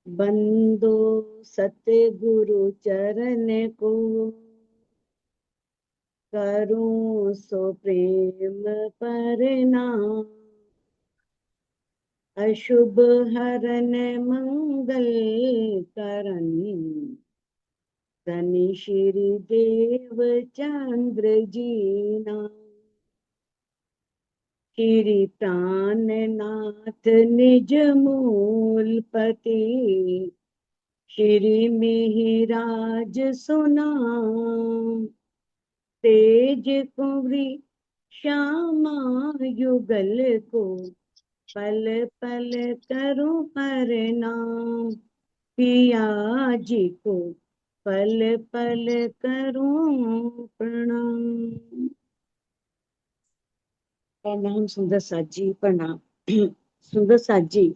बंदो सतगुरु चरण को, करूं सो प्रेम परनाम। अशुभ हरन मंगल करन, धनि श्री देव चंद्र जीना। श्री प्राणनाथ निज मूलपति, श्री मिहिराज सुनाम। तेज कुंवरी श्यामा युगल को, पल पल करूं प्रणाम। पिया जी को पल पल करूं प्रणाम। प्रणाम सुंदर साथ जी, प्रणाम। सुंदर साथ जी,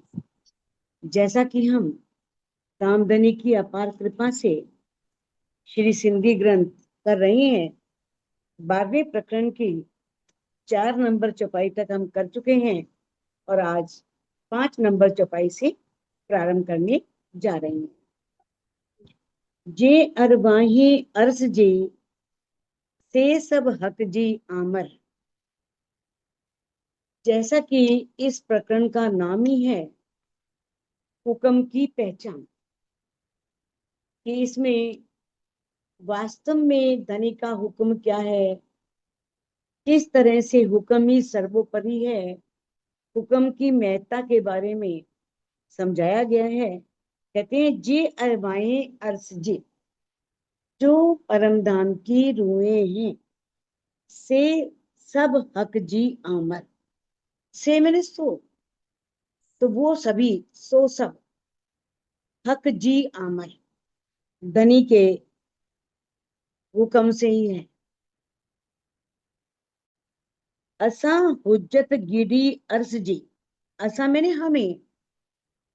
जैसा कि हम रामधनी की अपार कृपा से श्री सिंधी ग्रंथ कर रहे हैं, 12वें प्रकरण की 4 नंबर चौपाई तक हम कर चुके हैं और आज 5 नंबर चौपाई से प्रारंभ करने जा रहे हैं। जे अरवाही अर्स जी, से सब हक जी आमर। जैसा कि इस प्रकरण का नाम ही है हुक्म की पहचान, कि इसमें वास्तव में धनी का हुक्म क्या है, किस तरह से हुक्म ही सर्वोपरि है, हुक्म की महत्ता के बारे में समझाया गया है। कहते हैं जे अरवाए अर्स जी, जो परमधाम की रूहें हैं, से सब हक जी आमर। से मैंने सो, तो वो सभी, सो सब, हक जी आमर, धनी के हुक्म से ही है। असा हुज्जत गिरी अर्स जी, असा मैंने हमें,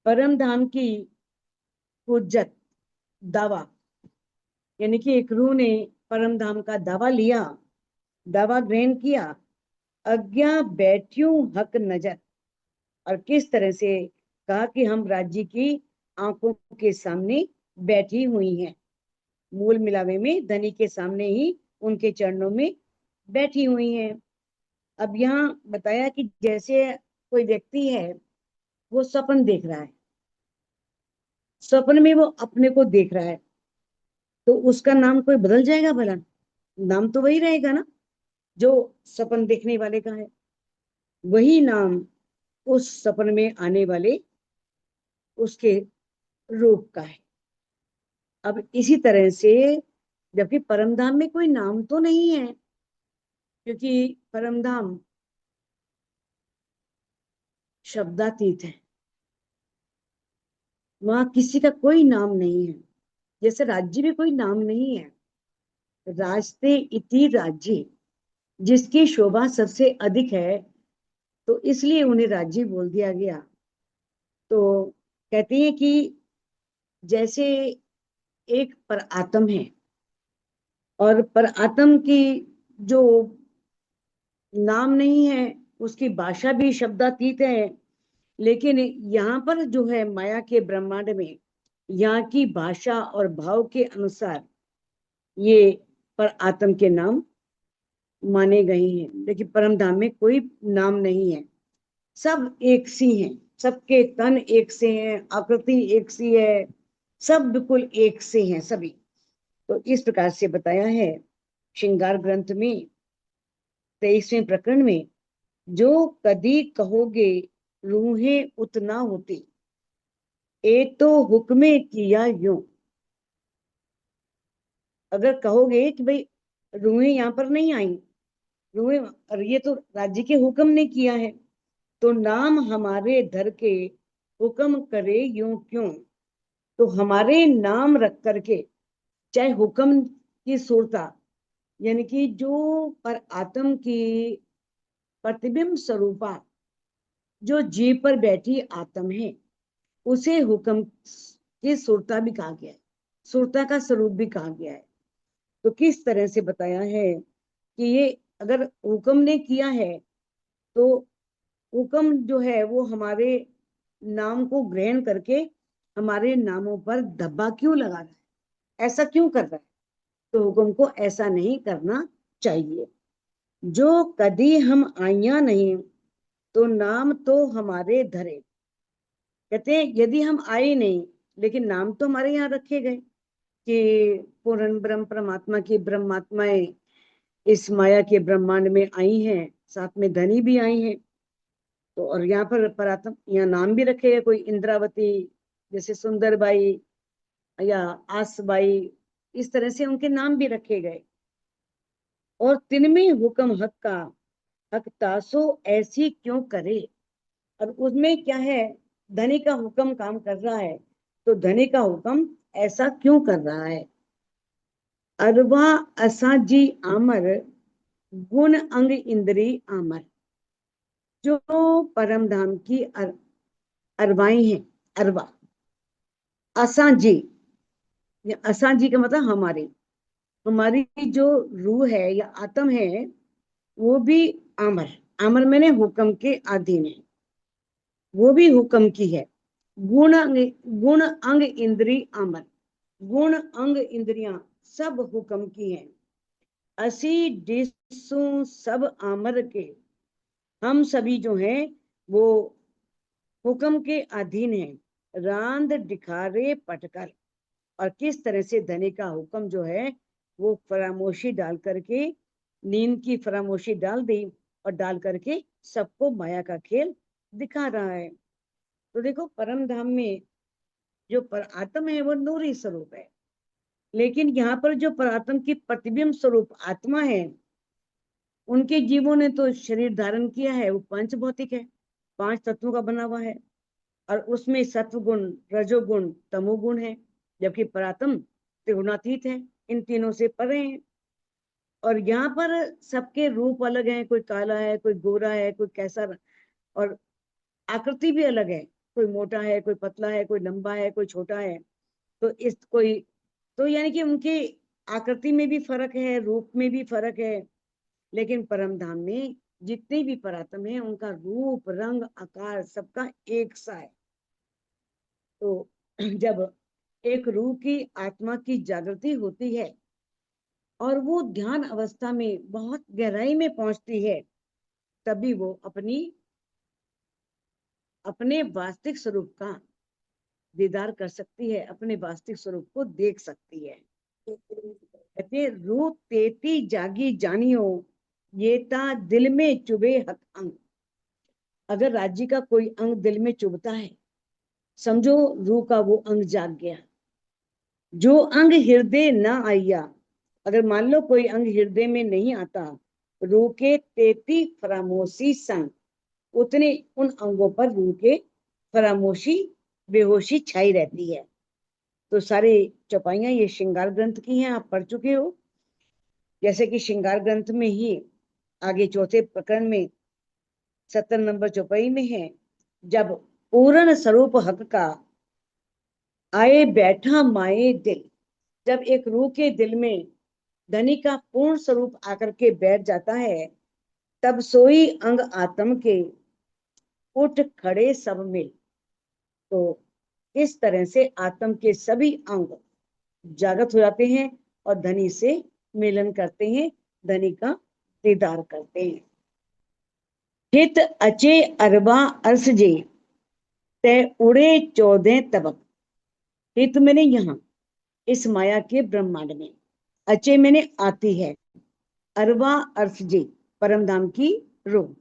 परम धाम की हुज्जत, दावा, यानी कि एक रूह ने परम धाम का दावा लिया, दावा ग्रहण किया। अज्ञा बैठ्यूं हक नजर, और किस तरह से कहा कि हम राज्य की आंखों के सामने बैठी हुई हैं। मूल मिलावे में धनी के सामने ही उनके चरणों में बैठी हुई हैं। अब यहाँ बताया कि जैसे कोई व्यक्ति है, वो स्वप्न देख रहा है, स्वप्न में वो अपने को देख रहा है, तो उसका नाम कोई बदल जाएगा भला? नाम तो वही रहेगा ना, जो सपन देखने वाले का है, वही नाम उस सपन में आने वाले उसके रूप का है। अब इसी तरह से, जबकि परमधाम में कोई नाम तो नहीं है, क्योंकि परमधाम शब्दातीत है, वहां किसी का कोई नाम नहीं है। जैसे राज्य में कोई नाम नहीं है, राजते इति राज्य, जिसकी शोभा सबसे अधिक है, तो इसलिए उन्हें राज्य बोल दिया गया। तो कहते हैं कि जैसे एक पर आत्म है, और पर आत्म की जो नाम नहीं है, उसकी भाषा भी शब्दातीत है। लेकिन यहाँ पर जो है माया के ब्रह्मांड में, यहाँ की भाषा और भाव के अनुसार ये पर आत्म के नाम माने गए हैं। लेकिन परम धाम में कोई नाम नहीं है, सब एक सी हैं, सबके तन एक से हैं, आकृति एक सी है, सब बिल्कुल एक से हैं सभी। तो इस प्रकार से बताया है श्रृंगार ग्रंथ में 23वें प्रकरण में, जो कदी कहोगे रूहें उतना होती, एक तो हुक्मे किया यूं। अगर कहोगे कि भाई रूहें यहाँ पर नहीं आई, रूहें, और ये तो राज्य के हुक्म ने किया है, तो नाम हमारे धर के हुक्म करे यूं क्यों। तो हमारे नाम रख करके, चाहे हुक्म की सूरता, यानी कि जो पर आत्म की प्रतिबिंब स्वरूपा, जो जीव पर बैठी आत्म है, उसे हुक्म की सुरता भी कहा गया है, सुरता का स्वरूप भी कहा गया है। तो किस तरह से बताया है कि ये अगर हुक्म ने किया है, तो हुक्म जो है वो हमारे नाम को ग्रहण करके हमारे नामों पर धब्बा क्यों लगा रहा है, ऐसा क्यों कर रहा है? तो हुक्म को ऐसा नहीं करना चाहिए। जो कदी हम आइया नहीं, तो नाम तो हमारे धरे। कहते हैं यदि हम आए नहीं, लेकिन नाम तो हमारे यहाँ रखे गए कि पूर्ण ब्रह्म परमात्मा की ब्रह्मात्माएं इस माया के ब्रह्मांड में आई हैं, साथ में धनी भी आई हैं। तो और यहाँ पर परात्म, यहाँ नाम भी रखे गए, कोई इंद्रावती, जैसे सुंदरबाई या आसबाई, इस तरह से उनके नाम भी रखे गए। और तिनमें हुक्म हक का, हक तासो ऐसी क्यों करे। और उसमें क्या है, धनी का हुक्म काम कर रहा है, तो धनी का हुक्म ऐसा क्यों कर रहा है। अरवा असाजी आमर, गुण अंग इंद्री आमर। जो परम धाम की अरवाएं हैं, अरवा, असाजी, असाजी का मतलब हमारी, हमारी जो रूह है या आत्म है, वो भी आमर, आमर मैंने हुक्म के अधीन है, वो भी हुक्म की है। गुण गुण अंग इंद्री आमर, गुण अंग इंद्रियां सब हुक्म की हैं। असी डिसु सब आमर के, हम सभी जो हैं वो हुक्म के अधीन हैं। रांद दिखारे पटकर, और किस तरह से धनी का हुक्म जो है वो फरामोशी डाल करके, नींद की फरामोशी डाल दी और डाल करके सबको माया का खेल दिखा रहा है। तो देखो परम धाम में जो पर आत्म है वो नूरी स्वरूप है, लेकिन यहाँ पर जो परात्म की प्रतिबिंब स्वरूप आत्मा है, उनके जीवों ने तो शरीर धारण किया है, वो पंच भौतिक है, पांच तत्वों का बना हुआ है, और उसमें सत्वगुण, रजोगुण, तमोगुण है, जबकि परात्म त्रिगुणातीत है, इन तीनों से परे हैं। और यहाँ पर सबके रूप अलग हैं, कोई काला है, कोई गोरा है, कोई कैसा, और आकृति भी अलग है, कोई मोटा है, कोई पतला है, कोई लंबा है, कोई छोटा है। तो इस कोई, तो यानी कि उनके आकृति में भी फर्क है, रूप में भी फर्क है। लेकिन परम धाम में जितने भी परात्म है, उनका रूप, रंग, आकार सबका एक सा है। तो जब एक रूह की आत्मा की जागृति होती है और वो ध्यान अवस्था में बहुत गहराई में पहुंचती है, तभी वो अपने वास्तविक स्वरूप का दीदार कर सकती है, अपने वास्तविक स्वरूप को देख सकती है। कहते रूप तेती जागी जानियो, ये ता दिल में चुभे हक अंग। अगर राज्य का कोई अंग दिल में चुभता है, समझो रूह का वो अंग जाग गया। जो अंग हृदय न आया, अगर मान लो कोई अंग हृदय में नहीं आता, रूह के तेती फरामोशी संग, उतने उन अंगों पर रूह के फरामोशी, बेहोशी छाई रहती है। तो सारे चौपाइयां ये श्रृंगार ग्रंथ की हैं, आप पढ़ चुके हो। जैसे कि श्रृंगार ग्रंथ में ही आगे चौथे प्रकरण में 70 नंबर चौपाई में है, जब पूर्ण स्वरूप हक का आए बैठा माए दिल। जब एक रूह के दिल में धनी का पूर्ण स्वरूप आकर के बैठ जाता है, तब सोई अंग आत्म के उठ खड़े सब मिल। तो इस तरह से आत्म के सभी अंग जागृत हो जाते हैं और धनी से मिलन करते हैं, धनी का दीदार करते हैं। हित अचे अरबा अर्स जे, तय उड़े 14 तबक। हित मैंने यहाँ इस माया के ब्रह्मांड में, अचे मैंने आती है, अरबा अर्स जे परम धाम की रूह।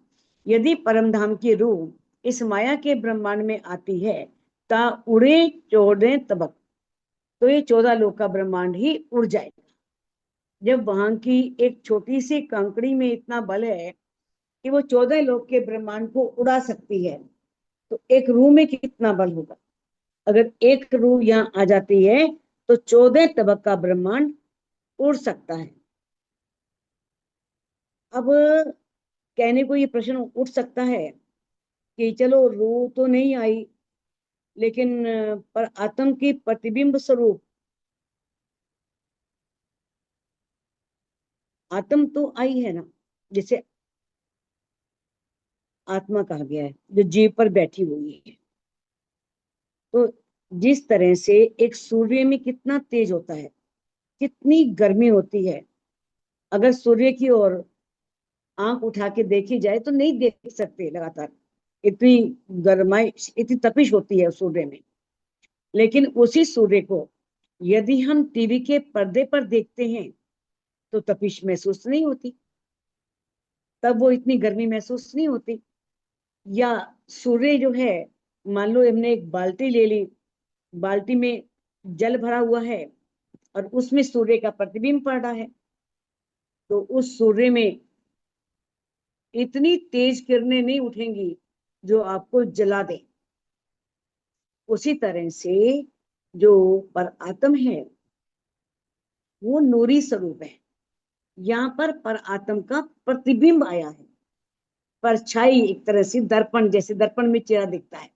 यदि परम धाम की रूह इस माया के ब्रह्मांड में आती है, ता उड़े 14 तबक, तो ये 14 लोक का ब्रह्मांड ही उड़ जाएगा। जब वहां की एक छोटी सी कंकड़ी में इतना बल है कि वो 14 लोक के ब्रह्मांड को उड़ा सकती है, तो एक रूह में कितना बल होगा। अगर एक रूह यहाँ आ जाती है तो 14 तबक का ब्रह्मांड उड़ सकता है। अब कहने को ये प्रश्न उठ सकता है कि चलो रूह तो नहीं आई, लेकिन पर आत्म की प्रतिबिंब स्वरूप आत्म तो आई है ना, जिसे आत्मा कहा गया है, जो जीव पर बैठी हुई है। तो जिस तरह से एक सूर्य में कितना तेज होता है, कितनी गर्मी होती है, अगर सूर्य की ओर आंख उठा के देखी जाए तो नहीं देख सकते लगातार, इतनी गर्माई, इतनी तपिश होती है सूर्य में। लेकिन उसी सूर्य को यदि हम टीवी के पर्दे पर देखते हैं तो तपिश महसूस नहीं होती, तब वो इतनी गर्मी महसूस नहीं होती। या सूर्य जो है, मान लो हमने एक बाल्टी ले ली, बाल्टी में जल भरा हुआ है और उसमें सूर्य का प्रतिबिंब पड़ रहा है, तो उस सूर्य में इतनी तेज किरणें नहीं उठेंगी जो आपको जला दे। उसी तरह से जो पर आत्म है वो नूरी स्वरूप है। यहाँ पर आत्म का प्रतिबिंब आया है, परछाई, एक तरह से दर्पण, जैसे दर्पण में चेहरा दिखता है,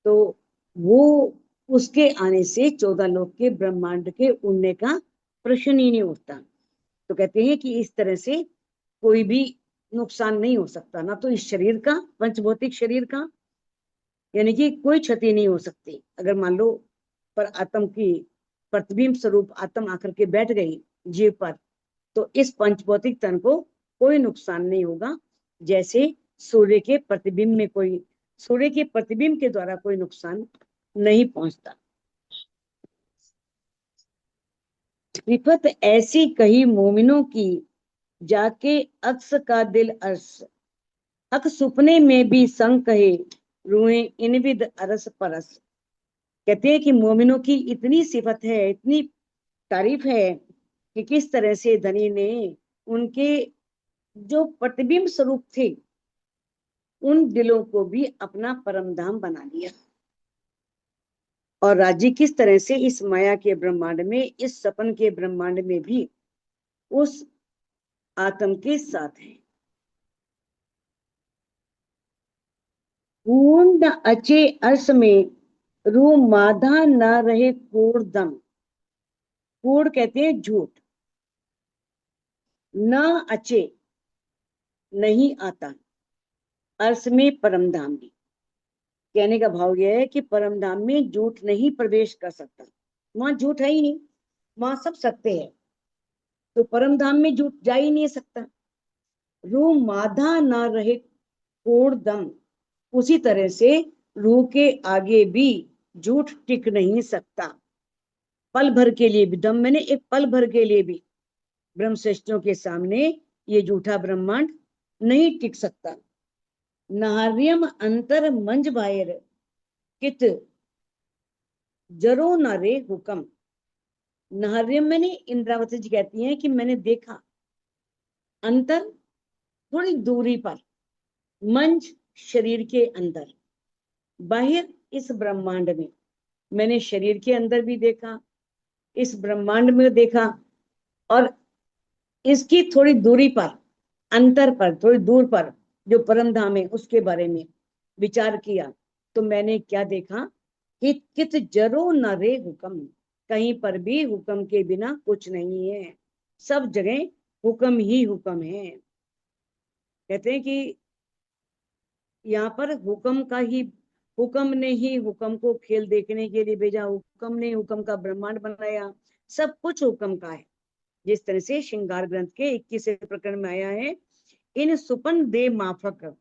तो वो उसके आने से 14 लोक के ब्रह्मांड के उड़ने का प्रश्न ही नहीं उठता। तो कहते हैं कि इस तरह से कोई भी नुकसान नहीं हो सकता, ना तो इस शरीर का, पंचभौतिक शरीर का, यानी कि कोई क्षति नहीं हो सकती। अगर मान लो पर आत्म की प्रतिबिंब स्वरूप आत्म आकर के बैठ गई जीव पर, तो इस पंचभौतिक तन को कोई नुकसान नहीं होगा, जैसे सूर्य के प्रतिबिंब में कोई, सूर्य के प्रतिबिंब के द्वारा कोई नुकसान नहीं पहुंचता। विपत ऐसी कही मोमिनों की, जाके अक्स का दिल अर्श, अक सुपने में भी संग कहे, रूए इनविद अरस परस। कहते हैं कि मोमिनों की इतनी सिफत है, इतनी तारीफ है कि किस तरह से धनी ने उनके जो प्रतिबिंब स्वरूप थे उन दिलों को भी अपना परम धाम बना लिया, और राज्य किस तरह से इस माया के ब्रह्मांड में, इस सपन के ब्रह्मांड में भी उस आत्म के साथ है। पूर्ण अचे अर्श में रू माधा न रहे कूड़ दम। कूड़ कहते हैं झूठ, न अचे नहीं आता, अर्श में परम धाम में। कहने का भाव यह है कि परम धाम में झूठ नहीं प्रवेश कर सकता, वहां झूठ है ही नहीं, वहां सब सत्य है, तो परम धाम में झूठ जा ही नहीं सकता। रू माधा न रहे कोड़ दम, उसी तरह से रूह के आगे भी झूठ टिक नहीं सकता। पल भर के लिए भी, दम मैंने एक पल भर के लिए भी ब्रह्मश्रेष्ठों के सामने ये झूठा ब्रह्मांड नहीं टिक सकता। नार्यम अंतर मंज बायर कित जरो न रे हुक्म। नार्यम मैंने इंद्रावती जी कहती हैं कि मैंने देखा, अंतर थोड़ी दूरी पर, मंज शरीर के अंदर, बाहर इस ब्रह्मांड में, मैंने शरीर के अंदर भी देखा, इस ब्रह्मांड में देखा, और इसकी थोड़ी दूरी पर, अंतर पर, थोड़ी दूर पर जो परम धाम है उसके बारे में विचार किया, तो मैंने क्या देखा कि कित जरो न रे हुक्म, कहीं पर भी हुक्म के बिना कुछ नहीं है, सब जगह हुक्म ही हुक्म है। कहते हैं कि यहाँ पर हुक्म का ही, हुक्म ने ही हुक्म को खेल देखने के लिए भेजा, हुक्म ने हुक्म का ब्रह्मांड बनाया, सब कुछ हुक्म का है। जिस तरह से श्रृंगार ग्रंथ के 21वें प्रकरण में आया है, इन सुपन दे माफक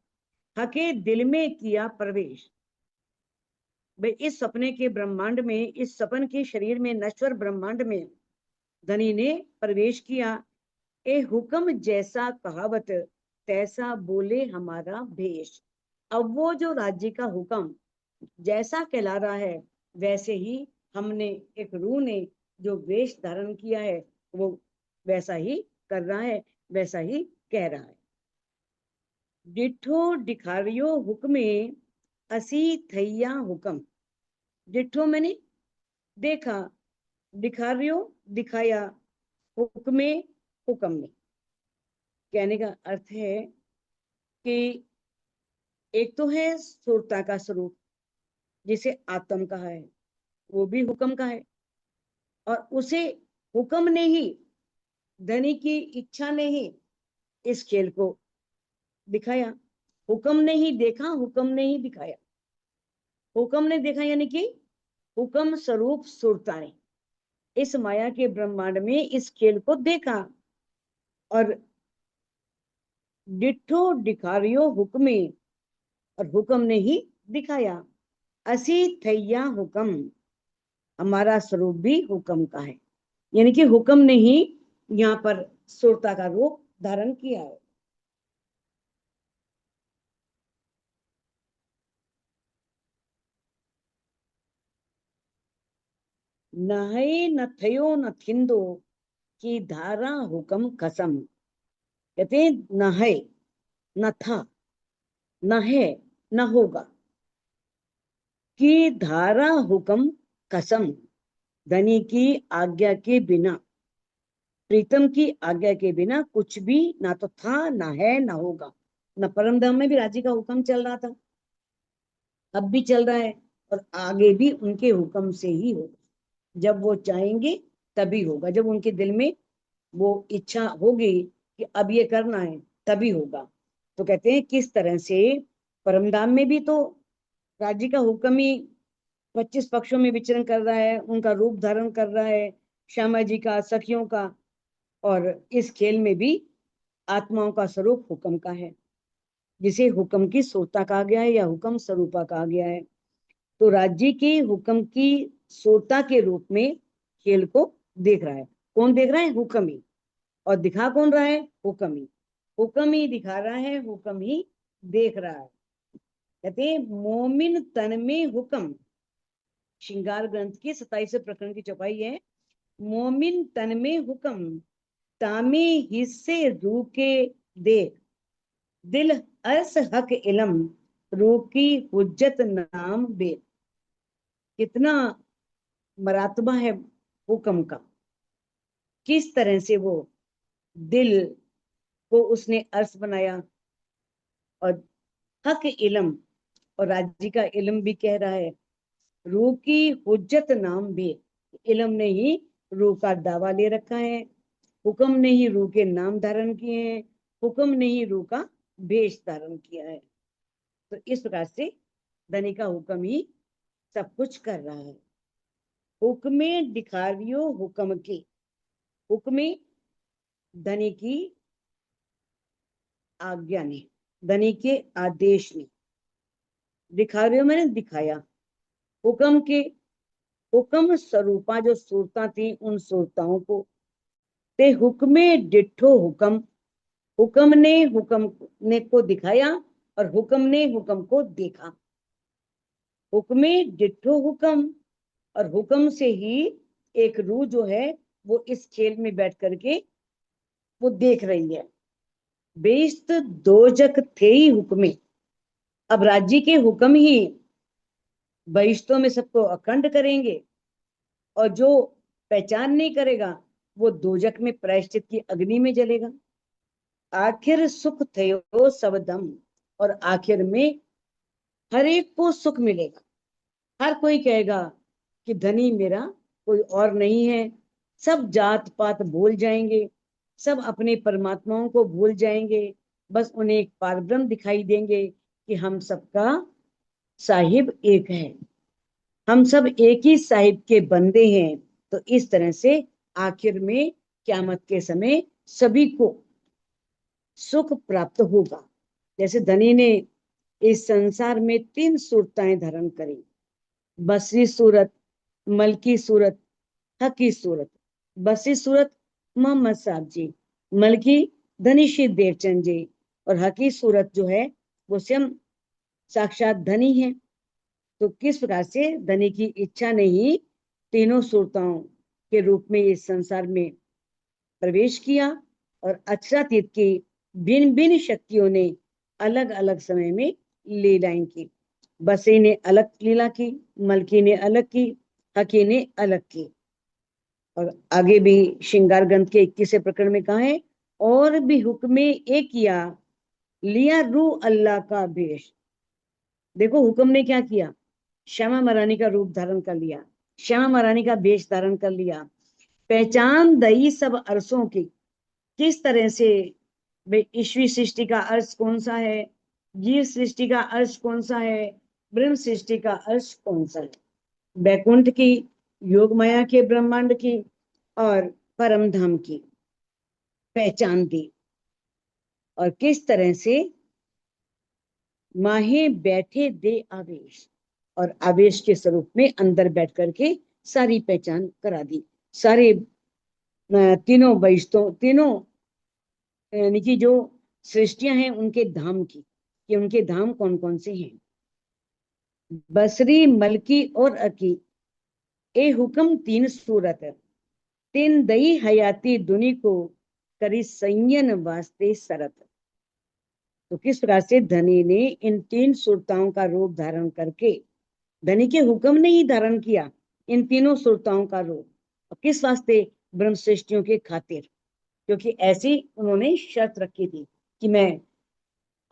हके दिल में किया प्रवेश। भाई इस सपने के ब्रह्मांड में, इस सपन के शरीर में, नश्वर ब्रह्मांड में धनी ने प्रवेश किया। ए हुक्म जैसा कहावत तैसा बोले हमारा भेष। अब वो जो राज्य का हुक्म जैसा कहला रहा है वैसे ही हमने, एक रूह ने जो वेश धारण किया है वो वैसा ही कर रहा है, वैसा ही कह रहा है। डिठो दिखारियो हुक्मे असी थैया हुक्म। डिठो मैंने देखा, दिखारियो दिखाया, हुक्मे हुक्म में। कहने का अर्थ है कि एक तो है सुरता का स्वरूप जिसे आत्म कहा है, वो भी हुक्म का है, और उसे हुक्म ने ही, धनी की इच्छा ने ही इस खेल को दिखाया। हुक्म ने ही देखा, हुक्म ने ही दिखाया। हुक्म ने देखा यानी कि हुक्म स्वरूप सुरताएं इस माया के ब्रह्मांड में इस खेल को देखा और डिठो दिखारियो हुक्मे और हुक्म ने ही दिखाया। असी थैया हुक्म, हमारा स्वरूप भी हुक्म का है, यानी कि हुक्म ने ही यहाँ पर सुरता का रूप धारण किया है। नहे न थयो न थिंदो की धारा हुक्म कसम। कहते हैं न है, न था, न है, न होगा, कि धारा हुक्म कसम, धनी की आज्ञा के बिना, प्रीतम की आज्ञा के बिना कुछ भी ना तो था, ना है, ना होगा। न परम धाम में भी राजी का हुक्म चल रहा था, अब भी चल रहा है, और आगे भी उनके हुक्म से ही होगा। जब वो चाहेंगे तभी होगा, जब उनके दिल में वो इच्छा होगी कि अब ये करना है तभी होगा। तो कहते हैं किस तरह से परमधाम में भी तो राज्य का हुक्म ही 25 पक्षों में विचरण कर रहा है, उनका रूप धारण कर रहा है, श्यामा जी का, सखियों का, और इस खेल में भी आत्माओं का स्वरूप हुक्म का है, जिसे हुक्म की सोता कहा गया है या हुक्म स्वरूपा कहा गया है। तो राज्य के हुक्म की सोता के रूप में खेल को देख रहा है। कौन देख रहा है? हुक्म ही। और दिखा कौन रहा है? हुक्म ही। हुक्म ही दिखा रहा है, हुक्म ही देख रहा है। कहते हैं मोमिन तन में हुक्म, श्रृंगार ग्रंथ की 27वें प्रकरण की चौपाई है। मोमिन तन में हुक्म, तामे हिस्से रू के देख, दिल अर्स हक इलम, रू की हुज्जत नाम बेद। कितना मरातबा है हुक्म का, किस तरह से वो दिल को उसने अर्स बनाया, और हक इलम, और राज्य का इलम भी कह रहा है, रूह की हुज्जत नाम भी, इलम ने ही रूह का दावा ले रखा है, हुक्म ने ही रूह के नाम धारण किए हैं, हुक्म ने ही रूह का भेष धारण किया है। तो इस प्रकार से धनी का हुक्म ही सब कुछ कर रहा है। हुक्मे दिखारियो हुक्म के, हुक्मे धनी की आज्ञा ने, धनी के आदेश ने, दिखारियो मैंने दिखाया, हुक्म के, हुक्म स्वरूपा जो सूरता थी उन सूरताओं को, ते हुक्मे डिठो हुक्म, हुक्म ने हुक्म ने को दिखाया और हुक्म ने हुक्म को देखा। हुक्मे डिठो हुक्म, और हुक्म से ही एक रूह जो है वो इस खेल में बैठ करके वो देख रही है। बेस्त दोजक थे ही हुक्मे, अब राज्य के हुक्म ही बहिश्तों में सबको अखंड करेंगे, और जो पहचान नहीं करेगा वो दोजक में प्रायश्चित की अग्नि में जलेगा। आखिर सुख थयो सबदम, और आखिर में हर एक को सुख मिलेगा। हर कोई कहेगा कि धनी मेरा कोई और नहीं है, सब जात पात भूल जाएंगे, सब अपने परमात्माओं को भूल जाएंगे, बस उन्हें एक पारब्रह्म दिखाई देंगे कि हम सबका साहिब एक है, हम सब एक ही साहिब के बंदे हैं। तो इस तरह से आखिर में क्यामत के समय सभी को सुख प्राप्त होगा। जैसे धनी ने इस संसार में 3 सूरताएं धारण करी, बसरी सूरत, मलकी सूरत, हकी सूरत। बसरी सूरत मोहम्मद साहब जी, मलकी धनीशी देवचंद जी, और हकी सूरत जो है वो स्वयं साक्षात धनी है। तो किस प्रकार से धनी की इच्छा ने ही तीनों सूरताओं के रूप में इस संसार में प्रवेश किया, और अक्षरातीत की भिन्न भिन्न शक्तियों ने अलग अलग समय में लीलाएं की। बसरी ने अलग लीला की, मलकी ने अलग की, हकी ने अलग की। और आगे भी श्रृंगार ग्रंथ के 21वें प्रकरण में कहा है, और भी हुक्मे एक किया, लिया रूह अल्लाह का भेष। देखो हुक्म ने क्या किया, श्यामा महारानी का रूप धारण कर लिया, श्यामा महारानी का भेष धारण कर लिया, पहचान दई सब अरसों की। किस तरह से ईश्वरी सृष्टि का अर्थ कौन सा है, जीव सृष्टि का अर्थ कौन सा है, ब्रह्म सृष्टि का अर्थ कौन सा है। बैकुंठ की, योग माया के ब्रह्मांड की और परम धाम की पहचान दी। और किस तरह से माहे बैठे दे आवेश, और आवेश के स्वरूप में अंदर बैठ करके सारी पहचान करा दी। सारे तीनों वैष्णव, तीनों यानी कि जो सृष्टियां हैं उनके धाम की, कि उनके धाम कौन कौन से हैं। बसरी, मलकी और अकी, ए हुक्म तीन सूरत, तीन दई हयाती दुनी को, करी संयन वास्ते सरत। तो किस प्रकार से धनी ने इन तीन सुरताओं का रूप धारण करके, धनी के हुक्म ने ही धारण किया इन तीनों सुरताओं का रूप, और किस वास्ते? ब्रह्म सृष्टियों के खातिर। क्योंकि ऐसी उन्होंने शर्त रखी थी कि मैं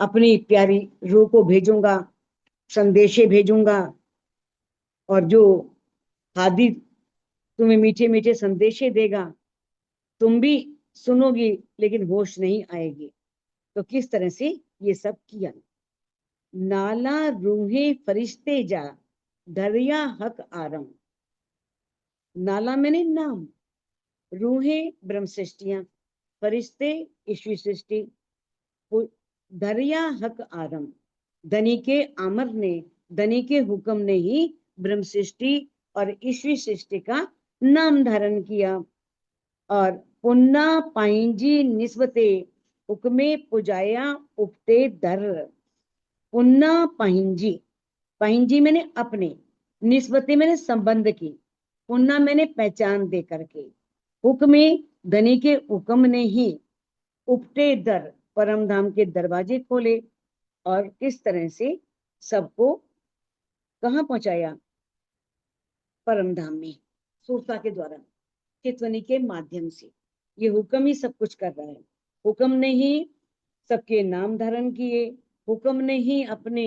अपनी प्यारी रूह को भेजूंगा, संदेशे भेजूंगा, और जो हादी तुम्हें मीठे मीठे संदेशे देगा, तुम भी सुनोगी लेकिन होश नहीं आएगी। तो किस तरह से ये सब किया। नाला रूहे फरिश्ते जा, दरिया हक आरम। नाला मैंने नाम, रूहे ब्रह्म सृष्टियां, फरिश्ते ईश्वरी सृष्टि, दरिया हक आरम, धनी के आमर ने, धनी के हुक्म ने ही ब्रह्म सृष्टि और ईश्वरी सृष्टि का नाम धारण किया। और पुन्ना पाइंजी निस्बते, हुक्मे पुजाया उपते दर। पुन्ना पाइंजी, पाइंजी मैंने अपने, निस्बते मैंने संबंध की, पुन्ना मैंने पहचान दे करके, हुक्मे धनी के हुक्म ने ही, उपटे दर परम धाम के दरवाजे खोले। और किस तरह से सबको कहाँ पहुंचाया? परम धाम में, सुरता के द्वारा, चितवनी के माध्यम से। ये हुक्म ही सब कुछ कर रहा है। हुक्म ने ही सबके नाम धारण किए, हुक्म ने ही अपने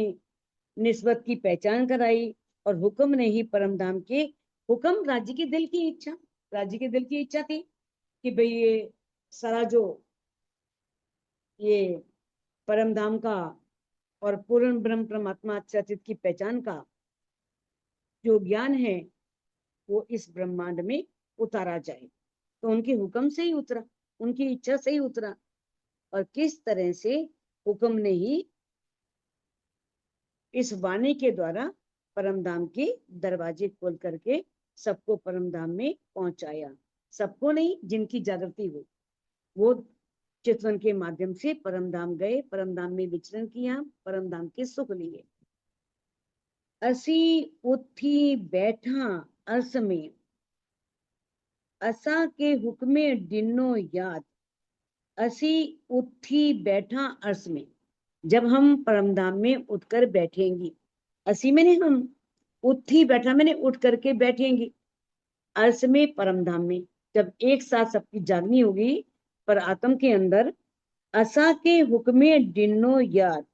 निस्बत की पहचान कराई, और हुक्म ने ही परम धाम के, हुक्म राज्य के दिल की इच्छा, राज्य के दिल की इच्छा थी कि भाई ये सारा जो ये परम धाम का और पूर्ण ब्रह्म परमात्मा सचित की पहचान का जो ज्ञान है वो इस ब्रह्मांड में उतारा जाए। तो उनके हुक्म से ही उतरा, उनकी इच्छा से ही उतरा। और किस तरह से हुक्म ने ही इस वाणी के द्वारा परम धाम के दरवाजे खोल करके सबको परम धाम में पहुंचाया। सबको नहीं, जिनकी जागृति हुई वो चितवन के माध्यम से परम धाम गए, परम धाम में विचरण किया, परम धाम के सुख लिए। असी उठी बैठा अर्स में, असा के हुक्मे डिनो याद। असी उठी बैठा अर्स में, जब हम परमधाम में उठकर बैठेंगी, असी मैंने हम, उठी बैठा मैंने उठ करके बैठेंगी, अर्स में परमधाम में, जब एक साथ सबकी जागनी होगी पर आत्म के अंदर, असा के हुक्मे डिनो याद,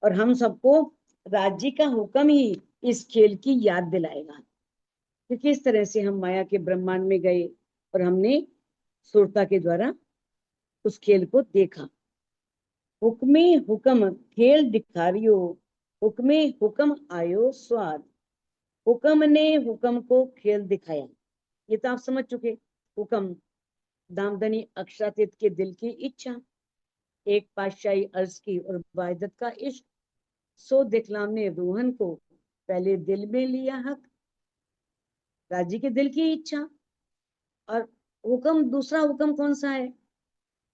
और हम सबको राज्य का हुक्म ही इस खेल की याद दिलाएगा कि किस तरह से हम माया के ब्रह्मांड में गए और हमने सुरता के द्वारा उस खेल को देखा। हुक्मे हुक्म खेल दिखारियो, हुक्मे हुक्म आयो स्वाद। हुक्म ने हुक्म को खेल दिखाया, ये तो आप समझ चुके। हुक्म दामदनी अक्षरातीत के दिल की इच्छा, एक पातशाही अर्ज की और वायदत का इश्क, सो दिखलाने रूहन को, पहले दिल में लिया हक, राजी के दिल की इच्छा। और हुक्म, दूसरा हुक्म कौन सा है?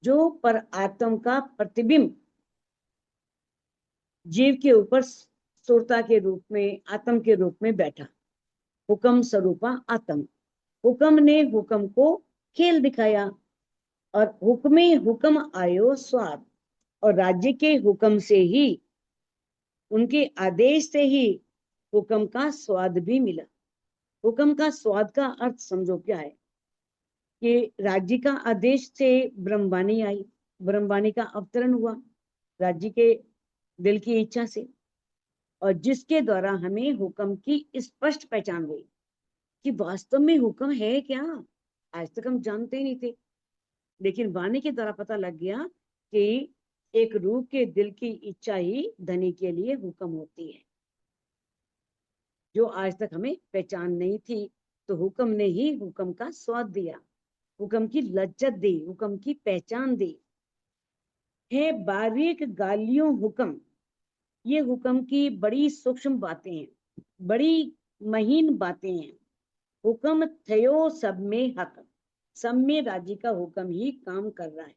जो पर आत्म का प्रतिबिंब जीव के ऊपर सुरता के रूप में, आत्म के रूप में बैठा, हुक्म स्वरूपा आत्म। हुक्म ने हुक्म को खेल दिखाया, और हुक्मे हुक्म आयो स्वाद, और राज्य के हुक्म से ही, उनके आदेश से ही हुक्म का स्वाद भी मिला। हुक्म का स्वाद का अर्थ समझो क्या है? कि राज्य का आदेश से ब्रह्मवाणी आई, ब्रह्मवाणी का अवतरण हुआ राज्य के दिल की इच्छा से, और जिसके द्वारा हमें हुक्म की स्पष्ट पहचान हुई कि वास्तव में हुक्म है क्या। आज तक हम जानते ही नहीं थे, लेकिन वाणी के द्वारा पता लग गया कि एक रूह के दिल की इच्छा ही धनी के लिए हुक्म होती है। जो आज तक हमें पहचान नहीं थी। तो हुक्म ने ही हुक्म का स्वाद दिया, हुक्म की लज्जत दी, हुक्म की पहचान दी। है बारीक गालियों हुक्म, ये हुक्म की बड़ी सूक्ष्म बातें हैं, बड़ी महीन बातें हैं। हुक्म थयो सब में हक, सब में राजी का हुक्म ही काम कर रहा है।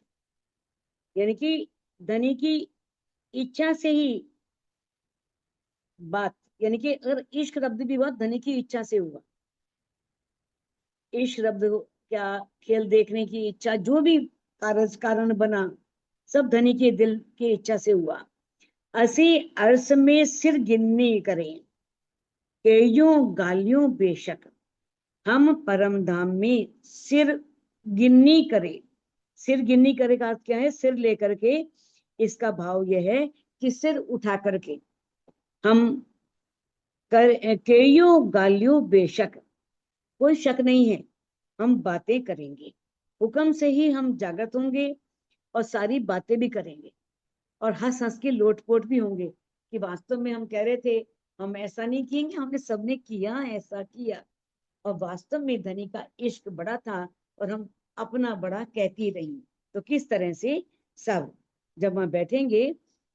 यानी कि धनी की इच्छा से ही बात, यानी कि अगर इश्क रब्द भी हुआ धनी की इच्छा से हुआ। इश्क रब्द क्या, खेल देखने की इच्छा, जो भी कारण बना, सब धनी के दिल की इच्छा से हुआ। असी अर्स में सिर गिननी करें, केयों गालियों बेशक, हम परम धाम में सिर गिननी करें। सिर गिननी करे का अर्थ क्या है? सिर लेकर के, इसका भाव यह है कि सिर उठा करके हम केयों गालियों बेशक, कोई शक नहीं है, हम बातें करेंगे। हुक्म से ही हम जागृत होंगे और सारी बातें भी करेंगे, और हंस हंस के लोटपोट भी होंगे कि वास्तव में हम कह रहे थे हम ऐसा नहीं किएंगे, हमने सबने किया, ऐसा किया। और वास्तव में धनी का इश्क बड़ा था और हम अपना बड़ा कहती रही। तो किस तरह से सब जब वहां बैठेंगे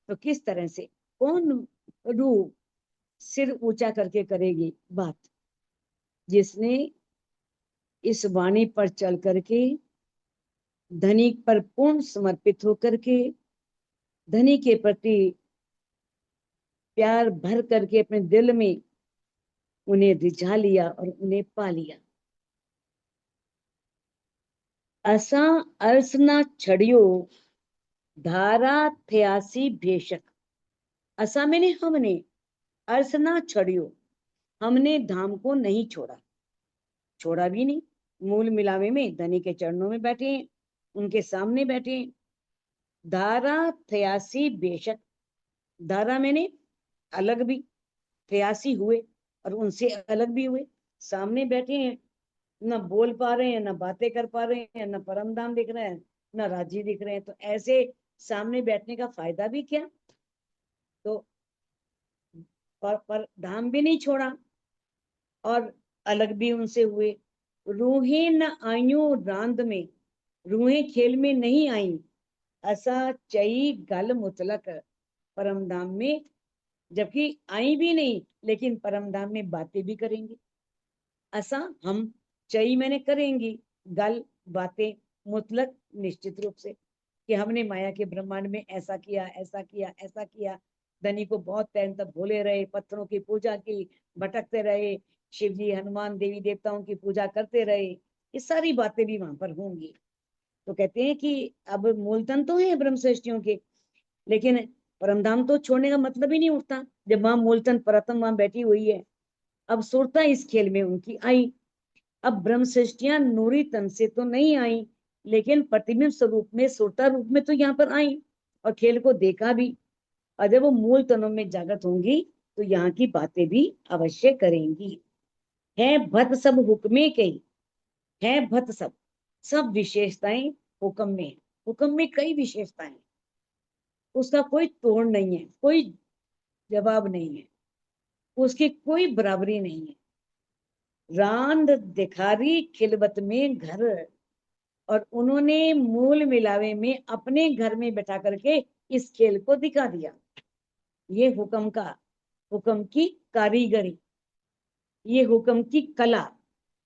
तो किस तरह से कौन रूह सिर ऊंचा करके करेगी बात? जिसने इस वाणी पर चल करके, धनी पर पूर्ण समर्पित होकर के, धनी के प्रति प्यार भर करके अपने दिल में उन्हें रिझा लिया और उन्हें पा लिया। असा अर्सना छड़ियो, धारा थयासी भेषक। असा मैंने हमने, अर्सना छड़ियो, हमने धाम को नहीं छोड़ा, छोड़ा भी नहीं। मूल मिलावे में धनी के चरणों में बैठे हैं, उनके सामने बैठे हैं। धारा थयासी बेशक, धारा मैंने अलग भी, थयासी हुए और उनसे अलग भी हुए, सामने बैठे हैं। न बोल पा रहे हैं, न बातें कर पा रहे हैं, न परम धाम दिख रहे हैं, न राजी दिख रहे हैं। तो ऐसे सामने बैठने का फायदा भी क्या? तो पर धाम भी नहीं छोड़ा और अलग भी उनसे हुए। रूहें न आइयो रांद में, रूहें खेल में नहीं आई। ऐसा चई गल मुतलक, परम धाम में जबकि आई भी नहीं, लेकिन परम धाम में बातें भी करेंगे। ऐसा हम चई मैंने करेंगी, गल बातें, मुतलक निश्चित रूप से, कि हमने माया के ब्रह्मांड में ऐसा किया, ऐसा किया, ऐसा किया। धनी को बहुत टाइम तक भूले रहे, पत्थरों की पूजा की, भटकते रहे, शिव जी हनुमान देवी देवताओं की पूजा करते रहे। ये सारी बातें भी वहां पर होंगी। तो कहते हैं कि अब मूलतन तो है ब्रह्म सृष्टियों के, लेकिन परमधाम तो छोड़ने का मतलब ही नहीं उठता जब वहां मूलतन परतम वहां बैठी हुई है। अब सुरता इस खेल में उनकी आई। अब ब्रह्म सृष्टियां नूरी तन से तो नहीं आई, लेकिन प्रतिबिंब स्वरूप में, सुरता रूप में तो यहाँ पर आई और खेल को देखा भी। और जब वो मूल तनों में जागृत होंगी तो यहाँ की बातें भी अवश्य करेंगी। है भत सब हुक्मे कई, है भत सब, सब विशेषताएं हुक्म में। हुक्म में कई विशेषताएं, उसका कोई तोड़ नहीं है, कोई जवाब नहीं है, उसकी कोई बराबरी नहीं है। रांद दिखारी खिलवत में घर, और उन्होंने मूल मिलावे में अपने घर में बैठा करके इस खेल को दिखा दिया। ये हुक्म का, हुक्म की कारीगरी, ये हुक्म की कला,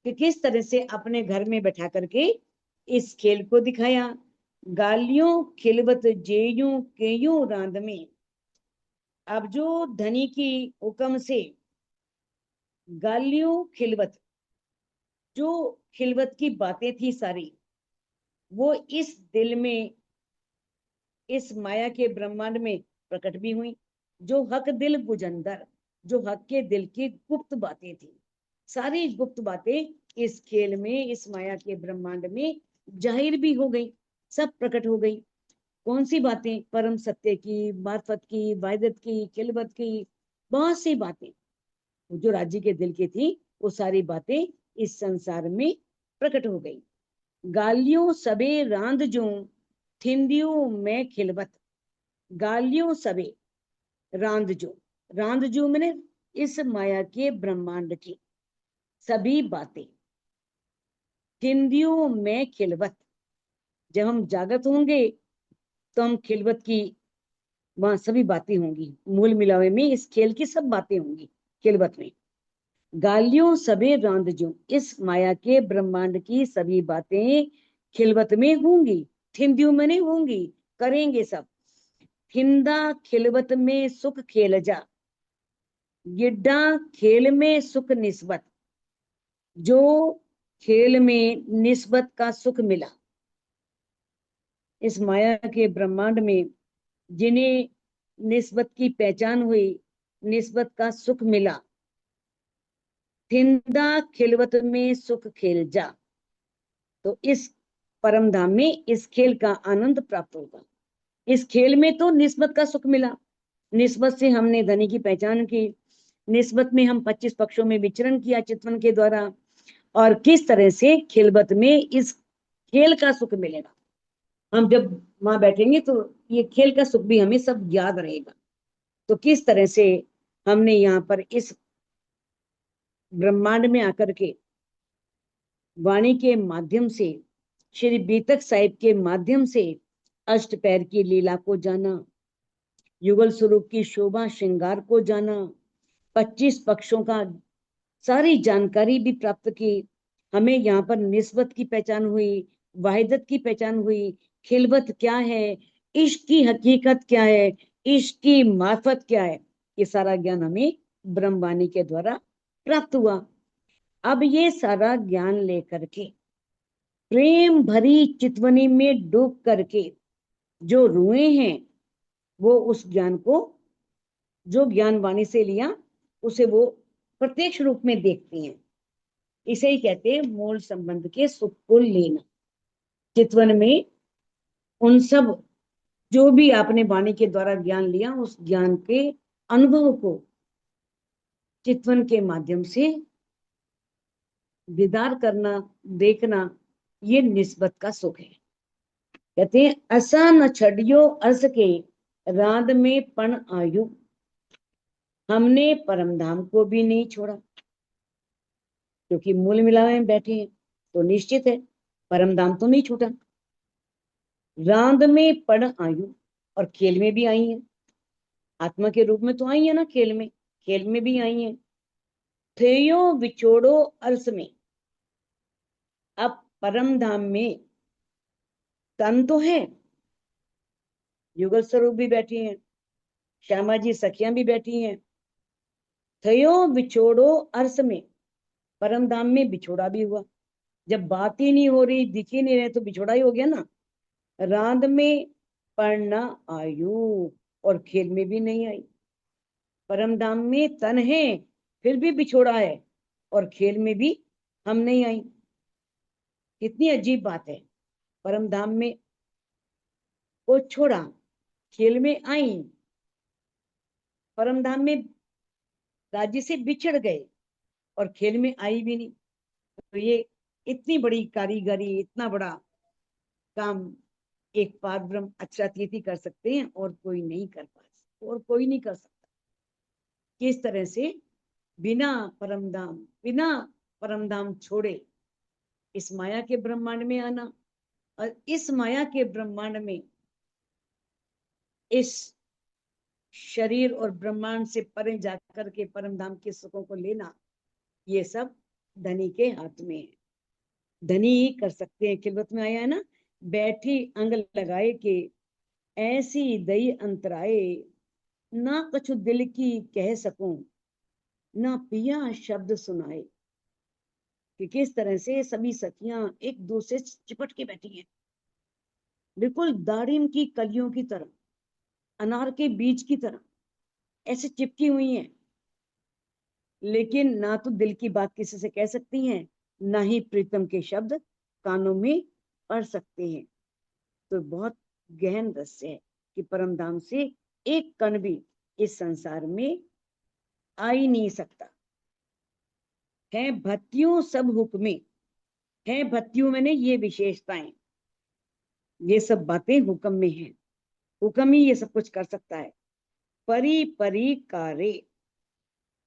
कि किस तरह से अपने घर में बैठा करके इस खेल को दिखाया। गालियों खिलवत जेयूं केयूं रांद में, अब जो धनी की हुक्म से गालियों खिलवत, जो खिलवत की बातें थी सारी, वो इस दिल में, इस माया के ब्रह्मांड में प्रकट भी हुई। जो हक दिल गुजंदर, जो हक के दिल की गुप्त बातें थी, सारी गुप्त बातें इस खेल में, इस माया के ब्रह्मांड में जाहिर भी हो गई, सब प्रकट हो गई। कौन सी बातें? परम सत्य की, मार्फत की, वायदत की, खिलवत की, बहुत सी बातें जो राज्य के दिल की थी, वो सारी बातें इस संसार में प्रकट हो गई। गालियों सबे रांद जो, थिंदियों में खिलवत। गालियों सबे, रांद जो, रांद जो मैंने इस माया के ब्रह्मांड की सभी बातें हिंदियों में खिलवत। जब हम जागृत होंगे तो हम खिलवत की वहां सभी बातें होंगी, मूल मिलावे में इस खेल की सब बातें होंगी खिलवत में। गालियों सबे रांदजो, इस माया के ब्रह्मांड की सभी बातें खिलवत में होंगी, थिंदियों में नहीं होंगी, करेंगे सब। हिंदा खिलवत में सुख खेल जा, गिड्डा खेल में सुख निस्बत। जो खेल में निस्बत का सुख मिला, इस माया के ब्रह्मांड में जिन्हें निस्बत की पहचान हुई, निस्बत का सुख मिला, थिंदा खिलवत में सुख खेल जा, तो इस परम धाम में इस खेल का आनंद प्राप्त होगा। इस खेल में तो निस्बत का सुख मिला, निस्बत से हमने धनी की पहचान की, निस्बत में हम 25 पक्षों में विचरण किया चितवन के द्वारा, और किस तरह से खिलवत में इस खेल का सुख मिलेगा। हम जब वहां बैठेंगे तो ये खेल का सुख भी हमें सब याद रहेगा। तो किस तरह से हमने यहाँ पर इस ब्रह्मांड में आकर के वाणी के माध्यम से, श्री बीतक साहिब के माध्यम से अष्ट पैर की लीला को जाना, युगल स्वरूप की शोभा श्रृंगार को जाना, 25 पक्षों का सारी जानकारी भी प्राप्त की। हमें यहाँ पर निस्बत की पहचान हुई, वाहिदत की पहचान हुई, खिलवत क्या है, इश्क की हकीकत क्या है, इश्क की मार्फत क्या है, ये सारा ज्ञान हमें ब्रह्मवाणी के द्वारा प्राप्त हुआ। अब ये सारा ज्ञान लेकर के प्रेम भरी चितवनी में डूब करके जो रुए हैं, वो उस ज्ञान को, जो ज्ञान वाणी से लिया, उसे वो प्रत्यक्ष रूप में देखती हैं। इसे ही कहते हैं मूल संबंध के सुख को लेना। चितवन में उन सब जो भी आपने वाणी के द्वारा ज्ञान लिया, उस ज्ञान के अनुभव को चितवन के माध्यम से दीदार करना, देखना, ये निस्बत का सुख है। कहते हैं असा न छड़ियो अर्स के रात में पण आयु, हमने परम धाम को भी नहीं छोड़ा, क्योंकि मूल मिलावे में बैठे हैं तो निश्चित है परम धाम तो नहीं छूटा। रांद में पण आयु, और खेल में भी आई है, आत्मा के रूप में तो आई है ना, खेल में भी आई है। थेयो विछोड़ो अर्स में, अब परम धाम में तन तो है, युगल स्वरूप भी बैठी हैं, श्यामा जी सखियां भी बैठी हैं। थयो बिछोड़ो अर्स में, परम धाम में बिछोड़ा भी हुआ। जब बात ही नहीं हो रही, दिख ही नहीं रहे, तो बिछोड़ा ही हो गया ना। रांद में पढ़ना आयु, और खेल में भी नहीं आई। परम धाम में तन है, फिर भी बिछोड़ा है, और खेल में भी हम नहीं आई। कितनी अजीब बात है। परम धाम में को छोड़ा, खेल में आई, परम धाम में राज्य से बिछड़ गए, और खेल में आई भी नहीं। तो ये इतनी बड़ी कारीगरी, इतना बड़ा काम एक पार ब्रह्म अक्षरातीत कर सकते हैं, और कोई नहीं कर पा, और कोई नहीं कर सकता। किस तरह से बिना परमधाम, बिना परमधाम छोड़े इस माया के ब्रह्मांड में आना, और इस माया के ब्रह्मांड में इस शरीर और ब्रह्मांड से परे जाकर के परमधाम के सुखों को लेना, ये सब धनी के हाथ में है। धनी ही कर सकते हैं। खिलवत में आया है ना, बैठी अंग लगाए के ऐसी दई अंतराए, ना कछु दिल की कह सकूं, ना पिया शब्द सुनाए। कि किस तरह से सभी सखियां एक दूसरे से चिपट के बैठी हैं, बिल्कुल दारिम की कलियों की तरह, अनार के बीज की तरह ऐसे चिपकी हुई हैं। लेकिन ना तो दिल की बात किसी से कह सकती हैं, ना ही प्रीतम के शब्द कानों में पढ़ सकते हैं। तो बहुत गहन रहस्य है कि परम धाम से एक कण भी इस संसार में आ ही नहीं सकता। है भत्तियों सब हुक्मे, है भत्तियों में ने ये विशेषताएं, ये सब बातें हुक्म में है, हुक्म ही ये सब कुछ कर सकता है। परी परी कारे,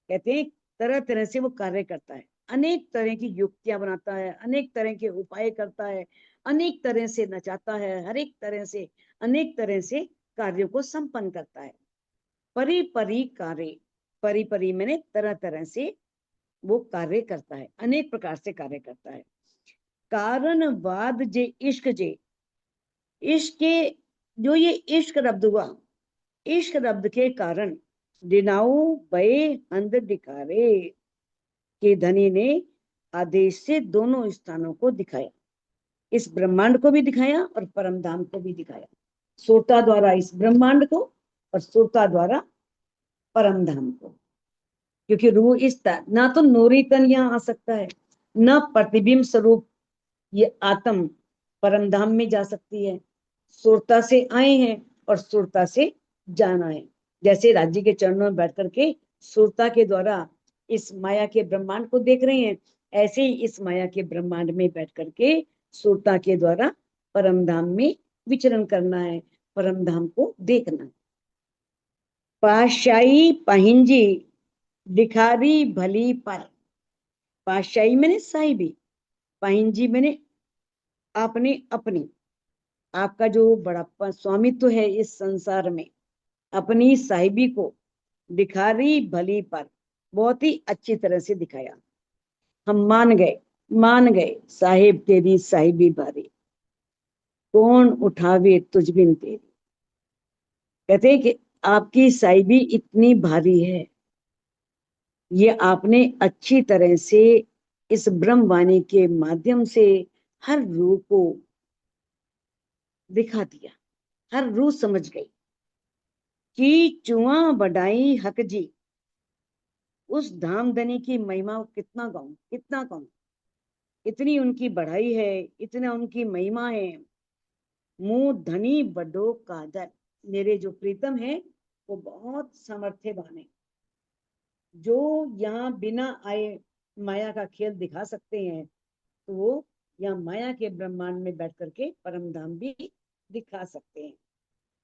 कहते हैं तरह तरह से वो कार्य करता है, अनेक तरह की युक्तियां बनाता है, अनेक तरह के उपाय करता है, अनेक तरह से नचाता है, हर एक तरह से अनेक तरह से कार्यों को संपन्न करता है। परि परि कार्य, परि परि मैंने तरह तरह से वो कार्य करता है, अनेक प्रकार से कार्य करता है। कारणवाद जे इश्क जे, इश्क के जो ये इश्क रब्द हुआ, इश्क रब्द के कारण दिनाऊ बे हंद दिखारे के धनी ने आदेश से दोनों स्थानों को दिखाया, इस ब्रह्मांड को भी दिखाया और परमधाम को भी दिखाया। श्रोता द्वारा इस ब्रह्मांड को और श्रोता द्वारा परमधाम को, क्योंकि रूह इस ना तो नूरी तन यहाँ आ सकता है, न प्रतिबिंब स्वरूप ये आत्म परमधाम में जा सकती है। सुरता से आए हैं और सुरता से जाना है। जैसे राज्य के चरणों में बैठ करके सुरता के द्वारा इस माया के ब्रह्मांड को देख रहे हैं, ऐसे ही इस माया के ब्रह्मांड में बैठ करके सुरता के द्वारा परमधाम में विचरण करना है, परमधाम को देखना। पाशाई पहिंजी दिखारी भली पर, पाशाई मैंने साहिबी, पहिंजी मैंने आपने अपनी, आपका जो बड़प्पा स्वामित्व है इस संसार में, अपनी साहिबी को दिखारी भली पर, बहुत ही अच्छी तरह से दिखाया। हम मान गए साहिब तेरी साहिबी भारी, कौन उठावे तुझ बिन तेरी। कहते हैं कि आपकी साहिबी इतनी भारी है, ये आपने अच्छी तरह से इस ब्रह्मवाणी के माध्यम से हर रूह को दिखा दिया, हर रूह समझ गई कि चुआ बढ़ाई हक जी, उस धामधनी की महिमा को कितना गाऊं, कितना कहूं, इतनी उनकी बढ़ाई है, इतना उनकी महिमा है। मुंह धनी बड़ो कादर, मेरे जो प्रीतम है वो बहुत सामर्थ्यवान है, जो यहाँ बिना आए माया का खेल दिखा सकते हैं, तो वो यहाँ माया के ब्रह्मांड में बैठ करके परम धाम भी दिखा सकते हैं।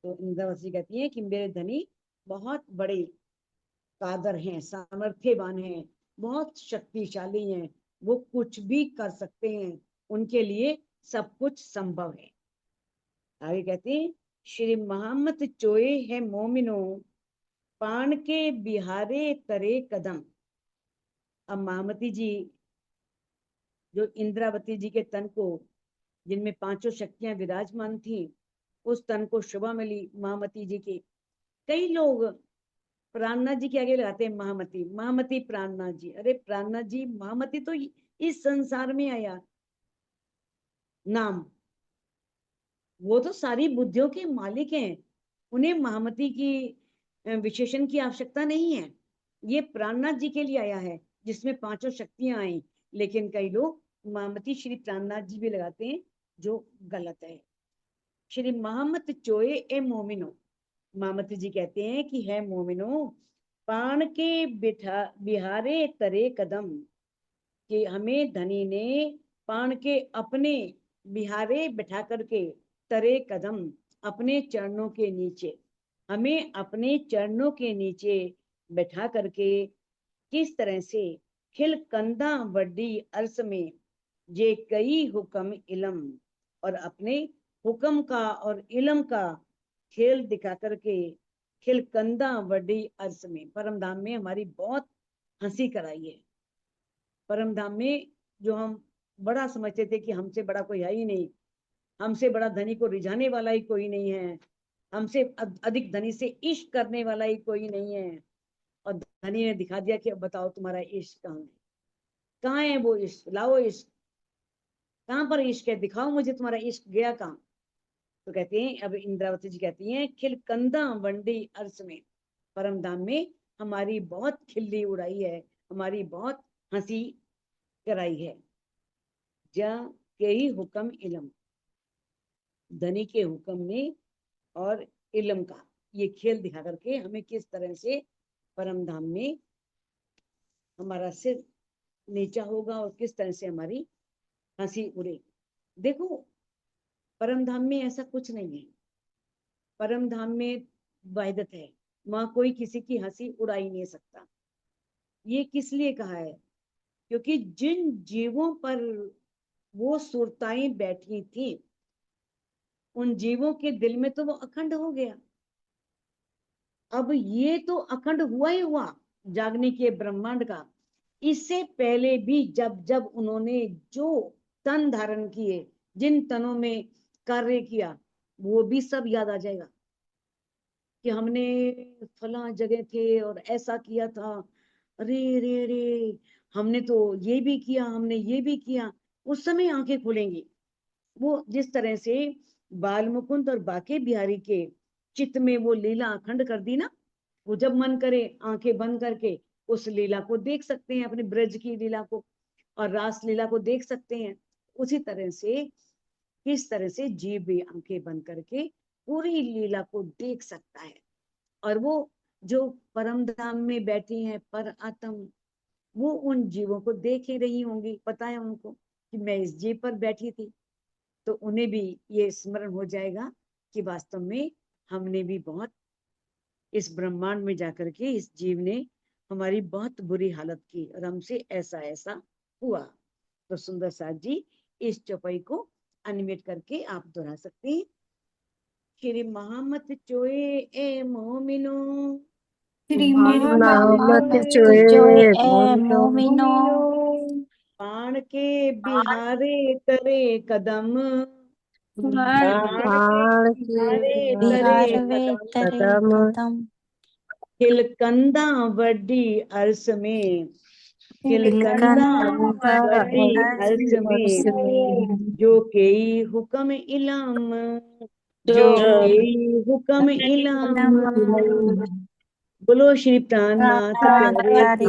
तो इंद्रावती कहती है कि मेरे धनी बहुत बड़े कादर हैं, सामर्थ्यवान हैं, बहुत शक्तिशाली हैं, वो कुछ भी कर सकते हैं, उनके लिए सब कुछ संभव है। आगे कहते हैं श्री मोहम्मद चोए है मोमिनो, पान के बिहारे तरे कदम। अब महामती जी जो इंद्रावती जी के तन को, जिनमें पांचों शक्तियां विराजमान थी, उस तन को शोभा मिली महामती जी की। कई लोग प्राणनाथ जी के आगे लगाते हैं महामती, महामती प्राणनाथ जी। अरे प्राणनाथ जी, महामती तो इस संसार में आया नाम, वो तो सारी बुद्धियों के मालिक हैं, उन्हें महामती की विशेषण की आवश्यकता नहीं है। ये प्राणनाथ जी के लिए आया है जिसमें पांचों शक्तियां आई। लेकिन कई लोग महामती श्री प्राणनाथ जी भी लगाते हैं, जो गलत है। श्री मोहम्मद चोए ए मोमिनो, महामती जी कहते हैं कि है मोमिनो, पान के बिठा बिहारे तरे कदम, कि हमें धनी ने पान के अपने बिहारे बिठा करके, तरे कदम अपने चरणों के नीचे, हमें अपने चरणों के नीचे बैठा करके किस तरह से खिल कंधा वड्डी अर्स में जे कई हुक्म इलम, और अपने हुक्म का और इलम का खेल दिखा करके खिल कंधा वड्डी अर्स में, परम धाम में हमारी बहुत हंसी कराई है। परम धाम में जो हम बड़ा समझते थे कि हमसे बड़ा कोई है ही नहीं, हमसे बड़ा धनी को रिझाने वाला ही कोई नहीं है, हमसे अधिक धनी से इश्क करने वाला ही कोई नहीं है, और धनी ने दिखा दिया कि अब बताओ तुम्हारा इश्क कहाँ है, कहाँ है वो इश्क, लाओ इश्क, कहाँ पर इश्क है, दिखाओ मुझे तुम्हारा इश्क गया कहाँ। तो कहते हैं, अब इंद्रावती जी कहती हैं खिल कंधा वंडी अर्श में, परम धाम में हमारी बहुत खिल्ली उड़ाई है, हमारी बहुत हंसी कराई है। जा के ही हुक्म इलम, धनी के हुक्म में और इलम का ये खेल दिखा करके हमें किस तरह से परम धाम में हमारा सिर नीचा होगा और किस तरह से हमारी हंसी उड़ेगी। देखो परम धाम में ऐसा कुछ नहीं है, परम धाम में वाहिदत है, वहां कोई किसी की हंसी उड़ा ही नहीं सकता। ये किस लिए कहा है? क्योंकि जिन जीवों पर वो सुरताएं बैठी थी, उन जीवों के दिल में तो वो अखंड हो गया। अब ये तो अखंड हुआ ही हुआ जागने के ब्रह्मांड का। इससे पहले भी जब जब उन्होंने जो तन धारण किए, जिन तनों में कार्य किया, वो भी सब याद आ जाएगा कि हमने फला जगह थे और ऐसा किया था। अरे रे रे, हमने तो ये भी किया, हमने ये भी किया। उस समय आंखें खुलेंगी। वो जिस तरह से बाल मुकुंद और बाके बिहारी के चित्त में वो लीला अखंड कर दी ना, वो जब मन करे आंखें बंद करके उस लीला को देख सकते हैं, अपने ब्रज की लीला को और रास लीला को देख सकते हैं। उसी तरह से किस तरह से जीव भी आंखें बंद करके पूरी लीला को देख सकता है। और वो जो परम धाम में बैठी हैं पर आत्म, वो उन जीवों को देख ही रही होंगी, पता है उनको कि मैं इस जीव पर बैठी थी। तो उन्हें भी ये स्मरण हो जाएगा कि वास्तव में हमने भी बहुत इस ब्रह्मांड में जाकर के इस जीव ने हमारी बहुत बुरी हालत की और हमसे ऐसा ऐसा हुआ। तो सुंदर साथ जी इस चौपाई को अनिमेट करके आप दोहरा सकते हैं। श्री महामत चोए ए मोमिनो, श्री महामत महामत चोए जोए ए मोमिनो, मोमिनो, बाण के बिहारे करे कदम, बाण के बाण के बिहारे तरे बिहार वे कदम, तरे कदम, कदम, खिलकंदा वड्डी अर्स में, खिलकंदा तिलकंदा वड्डी अर्स अर्स में, में, जो केई हुक्म इलाम, जो जो केई हुक्म इलाम। इलम बोलो श्री प्राणनाथ प्राण प्यारे प्यारे